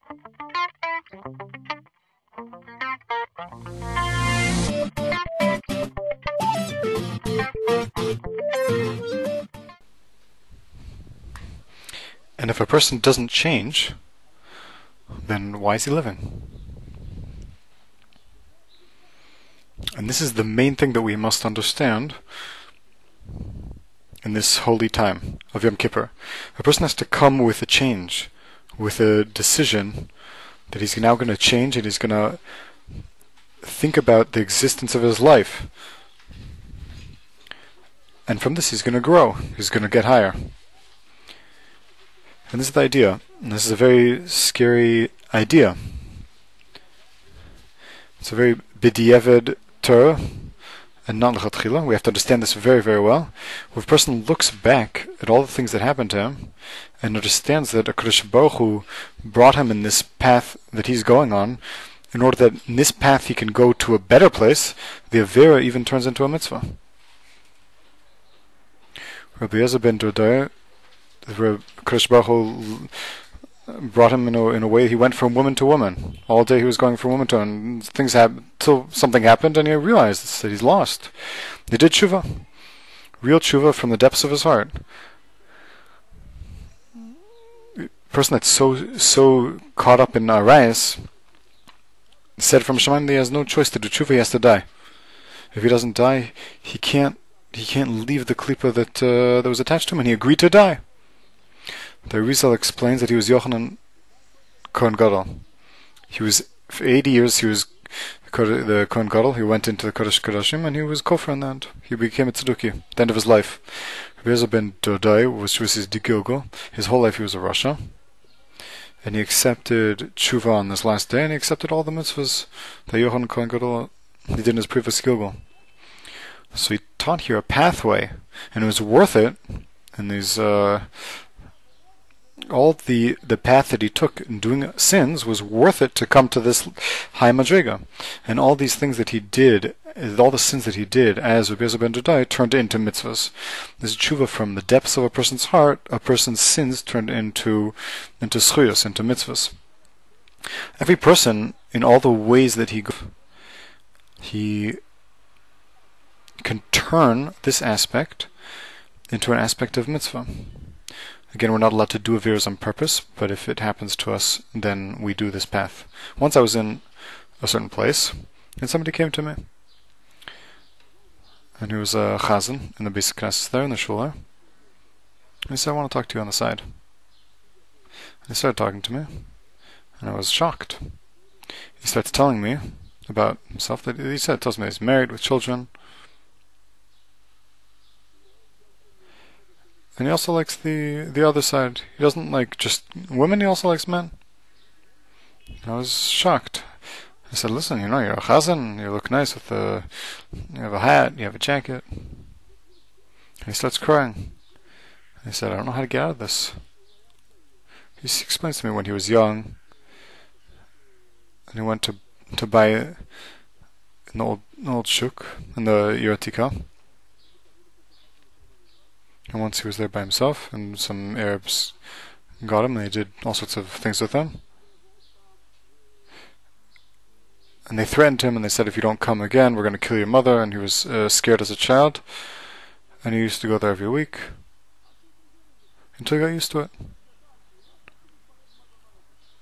And if a person doesn't change, then why is he living? And this is the main thing that we must understand in this holy time of Yom Kippur. A person has to come with a change, with a decision that he's now going to change, and he's going to think about the existence of his life. And from this he's going to grow, he's going to get higher. And this is the idea. And this is a very scary idea. It's a very b'diavad Torah, and not l'chatchila. We have to understand this very, very well. When a person looks back at all the things that happened to him, and understands that HaKadosh Baruch Hu brought him in this path that he's going on, in order that in this path he can go to a better place, the Avera even turns into a mitzvah. Rabbi Eliezer ben Dodai, HaKadosh Baruch Hu brought him in a way. He went from woman to woman. All day he was going from woman to woman. Things happened till something happened, and he realized that he's lost. He did tshuva, real tshuva from the depths of his heart. A person that's so caught up in arayos said from Shemaim that he has no choice to do tshuva. He has to die. If he doesn't die, he can't leave the klipa that was attached to him, and he agreed to die. The Rizal explains that he was Yochanan Kohen Gadol. He was, for 80 years, he was the Kohen Gadol. He went into the Kodesh Kodashim, and he was Kofar in the end. He became a Tzeduki at the end of his life. Rabbi Eliezer ben Dodai, which was his Digilgo, his whole life he was a Rasha. And he accepted tshuva on this last day, and he accepted all the mitzvahs that Yochanan Kohen Gadol he did in his previous Gilgal. So he taught here a pathway, and it was worth it. And these all the path that he took in doing sins was worth it to come to this high madriga. And all these things that he did, all the sins that he did as Rabbi Eliezer ben Dodai, turned into mitzvahs. This is tshuva from the depths of a person's heart. A person's sins turned into zchuyos, into mitzvahs. Every person, in all the ways that he goes, he can turn this aspect into an aspect of mitzvah. Again, we're not allowed to do averos on purpose, but if it happens to us, then we do this path. Once I was in a certain place, and somebody came to me, and he was a chazan in the basic classes there, in the shul there. And he said, I want to talk to you on the side. And he started talking to me, and I was shocked. He starts telling me about himself, that tells me he's married with children, and he also likes the other side. He doesn't like just women, he also likes men. I was shocked. I said, listen, you're a chazan, you look nice with you have a hat, you have a jacket. And he starts crying. I said, I don't know how to get out of this. He explains to me when he was young, and he went to buy an old shuk in the Yeratika. And once he was there by himself, and some Arabs got him, and they did all sorts of things with him. And they threatened him, and they said, if you don't come again, we're going to kill your mother. And he was scared as a child. And he used to go there every week, until he got used to it.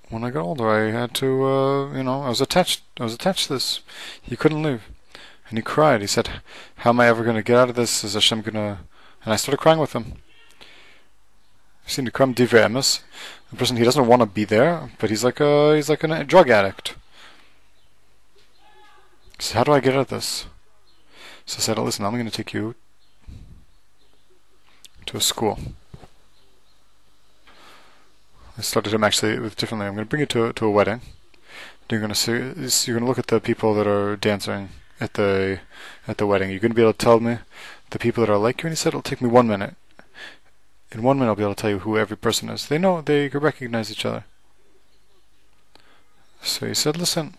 When I got older, I had to, I was attached to this. He couldn't leave. And he cried. He said, how am I ever going to get out of this? Is Hashem going to... And I started crying with him. You see, Nikram Divrei Emes, the person, he doesn't want to be there, but he's like a drug addict. He said, how do I get out of this? So I said, listen, I'm going to take you to a school. I started him actually with differently. I'm going to bring you to a wedding. You're going to look at the people that are dancing at the wedding. You're going to be able to tell me the people that are like you. And he said, it'll take me 1 minute. In 1 minute I'll be able to tell you who every person is. They know, they could recognize each other. So he said, listen,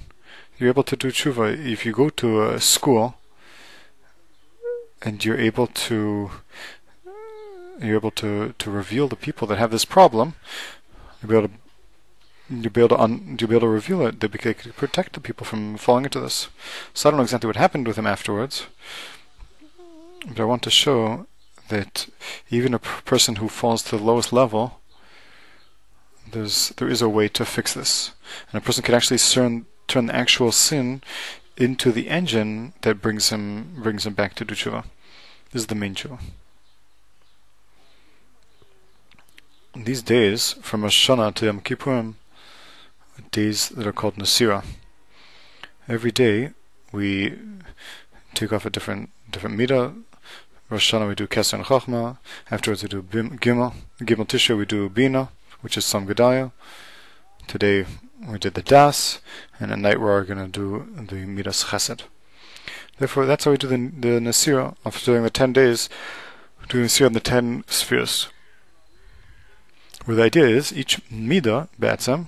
you're able to do tshuva if you go to a school and you're able to reveal the people that have this problem. You'll be able to you'll be able to reveal it. They could protect the people from falling into this. So I don't know exactly what happened with him afterwards, but I want to show that even a person who falls to the lowest level, there is a way to fix this, and a person can actually turn the actual sin into the engine that brings him back to do tshuva. This is the main tshuva. These days, from Rosh Hashanah to Yom Kippur, days that are called Nasira. Every day we take off a different midah. Rosh Hashanah we do Keser and Chachma. Afterwards we do Gimel Tisha we do Bina, which is Sam Gedaliah. Today we did the Das, and at night we're going to do the Midas Chesed. Therefore, that's how we do the Nasira. After doing the 10 days, we do Nasira in the 10 spheres. Where the idea is, each Midah, Ba'atzam,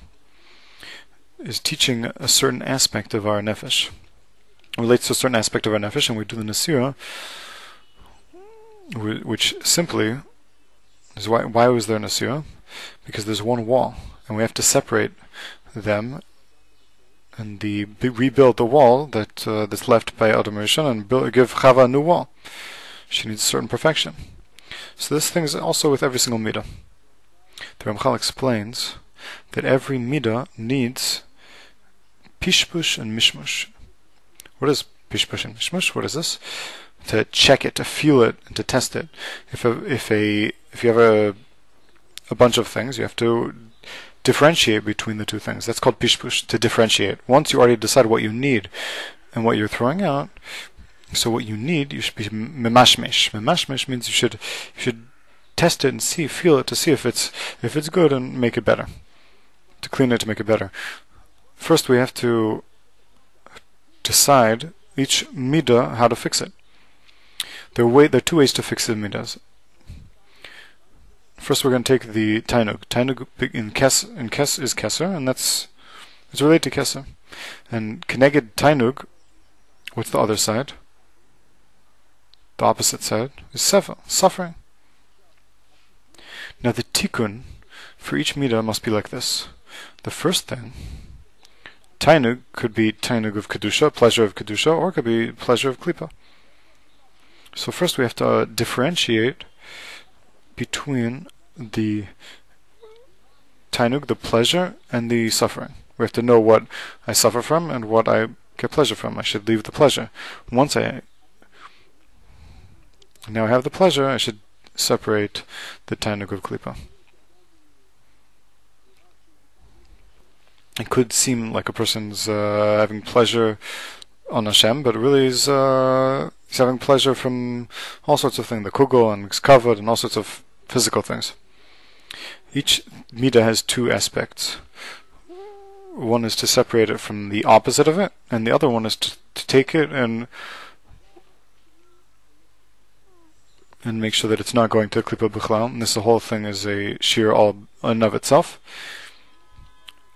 is teaching a certain aspect of our nefesh. It relates to a certain aspect of our nefesh, and we do the Nasira, which simply is why was there Nasira? Because there's one wall, and we have to separate them and rebuild the wall that's left by Adam Rishon, and give Chava a new wall. She needs a certain perfection. So this thing is also with every single midah. The Ramchal explains that every midah needs pishpush and mishmush. What is pishpush and mishmush? What is this? To check it, to feel it, and to test it. If you have a bunch of things, you have to differentiate between the two things. That's called pishpush, to differentiate. Once you already decide what you need and what you're throwing out, so what you need, you should be memashmesh. Memashmesh means you should test it and feel it to see if it's good and make it better. To clean it, to make it better. First we have to decide each midah how to fix it. There are two ways to fix the midas. First, we're going to take the tainug. Tainug in kes is keser, and it's related to keser. And keneged tainug, what's the other side? The opposite side is sefer, suffering. Now the tikkun for each midah must be like this. The first thing, tainug could be tainug of kedusha, pleasure of kedusha, or it could be pleasure of klipa. So first we have to differentiate between the tainug, the pleasure, and the suffering. We have to know what I suffer from and what I get pleasure from. I should leave the pleasure. Once I have the pleasure, I should separate the tainug of klipa. It could seem like a person's having pleasure on Hashem, but really he's having pleasure from all sorts of things, the kugel and kavod and all sorts of physical things. Each midah has two aspects. One is to separate it from the opposite of it, and the other one is to take it and make sure that it's not going to klipa b'chlal. And this whole thing is a shir all in and of itself.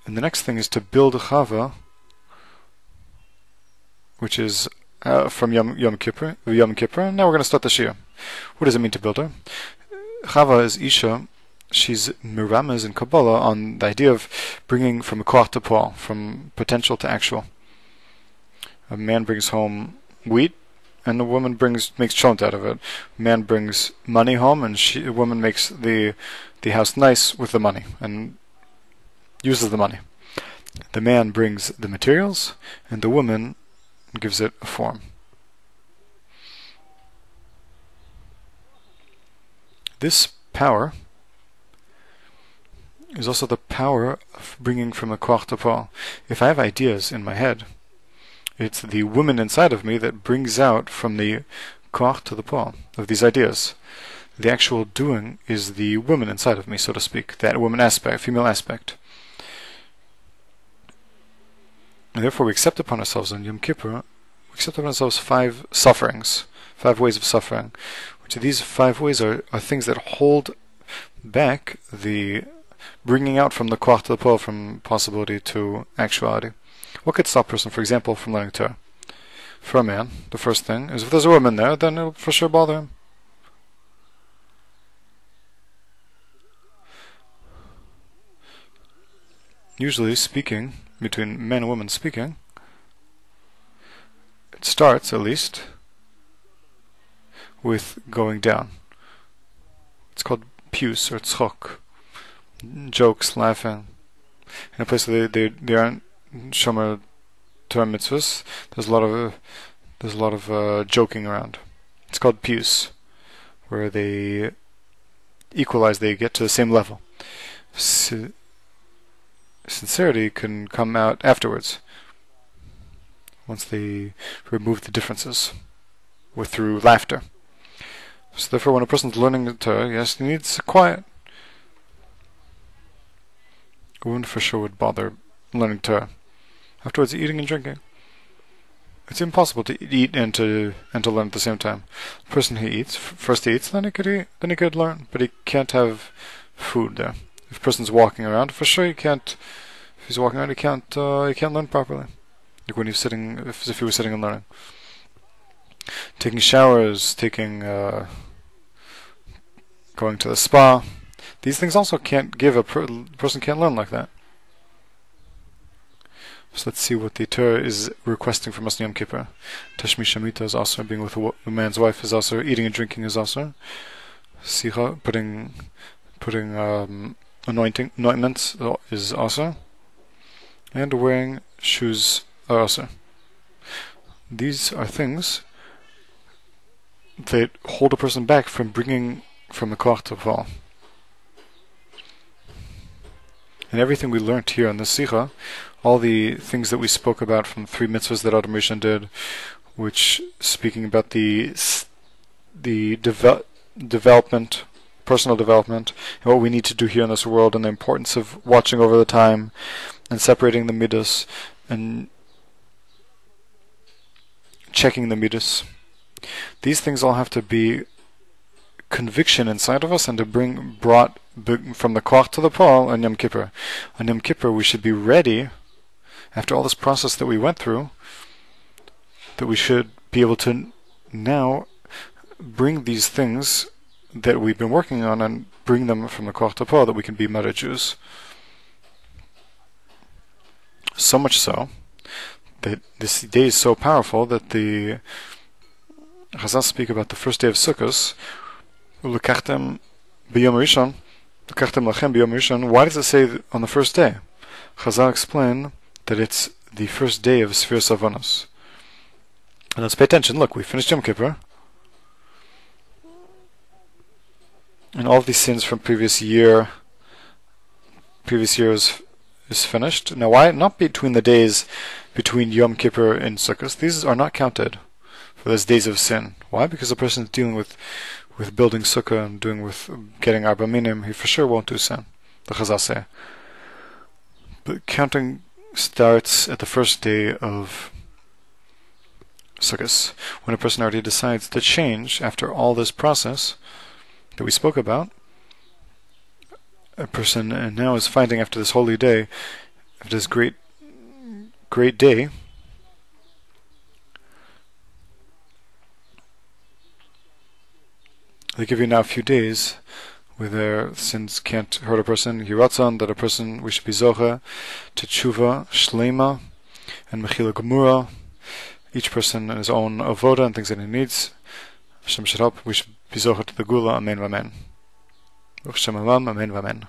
And the next thing is to build a chava, which is from Yom Kippur. And now we're going to start the shir. What does it mean to build her? Chava is Isha. She's Miramas in Kabbalah on the idea of bringing from a koach to poal, from potential to actual. A man brings home wheat, and a woman makes chont out of it. A man brings money home, and a woman makes the house nice with the money and uses the money. The man brings the materials, and the woman gives it a form. This power is also the power of bringing from a koach to poal. If I have ideas in my head, it's the woman inside of me that brings out from the koach to the poal of these ideas. The actual doing is the woman inside of me, so to speak, that woman aspect, female aspect. And therefore we accept upon ourselves on Yom Kippur, we accept upon ourselves 5 sufferings, 5 ways of suffering, which these 5 ways are things that hold back the bringing out from the koach to the poal, from possibility to actuality. What could stop a person, for example, from learning Torah? For a man, the first thing is if there's a woman there, then it'll for sure bother him. usually speaking, between men and women speaking, it starts, at least, with going down. It's called pius or tzchok. Jokes, laughing. In a place where they aren't shomer Torah mitzvahs, there's a lot of joking around. It's called pius, where they equalize, they get to the same level. Sincerity can come out afterwards, once they remove the differences, or through laughter. So therefore, when a person's learning the Torah, yes, he needs quiet. A woman for sure would bother learning Torah. Afterwards, eating and drinking. It's impossible to eat and to learn at the same time. A person who eats, first he eats, then he could learn, but he can't have food there. If a person's walking around, for sure he can't. If he's walking around, he can't learn properly. Like when he's sitting, as if he was sitting and learning. Taking showers, going to the spa. These things also can't give a person can't learn like that. So let's see what the Torah is requesting from us in Yom Kippur. Tashmi Shamita is also, being with a man's wife is also, eating and drinking is also. Sicha, putting anointments is also. And wearing shoes are also. These are things that hold a person back from bringing from the koach to Paul. And everything we learned here in the Sicha, all the things that we spoke about from the 3 mitzvahs that Adam Rishon did, which speaking about the development, personal development, and what we need to do here in this world, and the importance of watching over the time, and separating the midas, and checking the midas. These things all have to be conviction inside of us, and to brought from the koach to the pol on Yom Kippur. On Yom Kippur, we should be ready, after all this process that we went through, that we should be able to now bring these things that we've been working on and bring them from the koach to pol, that we can be Mara Jews. So much so that this day is so powerful that the Chazal speak about the first day of Sukkot. Lekachtem b'yom rishon, lekachtem lachem b'yom rishon. Why does it say on the first day? Chazal explain that it's the first day of Sfiras Avonos. And let's pay attention. Look, we finished Yom Kippur, and all of these sins from previous years is finished. Now, why not between the days between Yom Kippur and Sukkot? These are not counted for those days of sin. Why? Because the person is dealing with building sukkah and with getting arba minim, he for sure won't do sin. The Chazal say. But counting starts at the first day of Sukkot, when a person already decides to change after all this process that we spoke about. A person now is finding, after this holy day, after this great day, they give you now a few days where their sins can't hurt a person. Hiratzon, that a person, we should be zocha to tshuva, shlema, and mechila gemura. Each person in his own avoda and things that he needs. Hashem should help. We should be zocha to the gula. Amen v'amen. Amen v'amen.